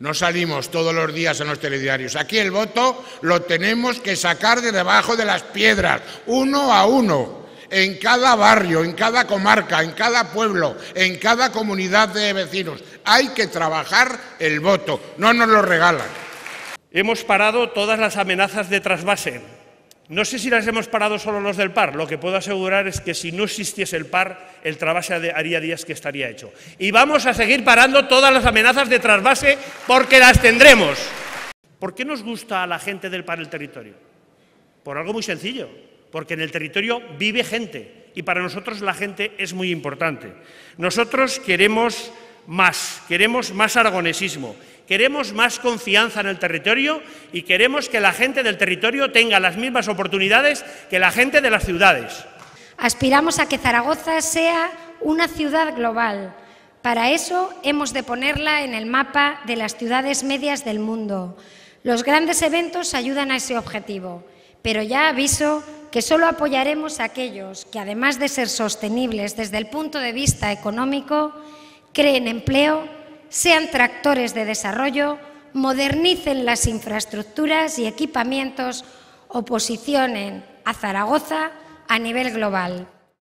No salimos todos los días en los telediarios. Aquí el voto lo tenemos que sacar de debajo de las piedras, uno a uno, en cada barrio, en cada comarca, en cada pueblo, en cada comunidad de vecinos. Hay que trabajar el voto, no nos lo regalan. Hemos parado todas las amenazas de trasvase. No sé si las hemos parado solo los del PAR. Lo que puedo asegurar es que si no existiese el PAR, el trasvase haría días que estaría hecho. Y vamos a seguir parando todas las amenazas de trasvase porque las tendremos. ¿Por qué nos gusta a la gente del PAR el territorio? Por algo muy sencillo. Porque en el territorio vive gente y para nosotros la gente es muy importante. Nosotros queremos más aragonesismo. Queremos más confianza en el territorio y queremos que la gente del territorio tenga las mismas oportunidades que la gente de las ciudades. Aspiramos a que Zaragoza sea una ciudad global. Para eso hemos de ponerla en el mapa de las ciudades medias del mundo. Los grandes eventos ayudan a ese objetivo, pero ya aviso que solo apoyaremos a aquellos que, además de ser sostenibles desde el punto de vista económico, creen empleo, sean tractores de desarrollo, modernicen las infraestructuras y equipamientos o posicionen a Zaragoza a nivel global.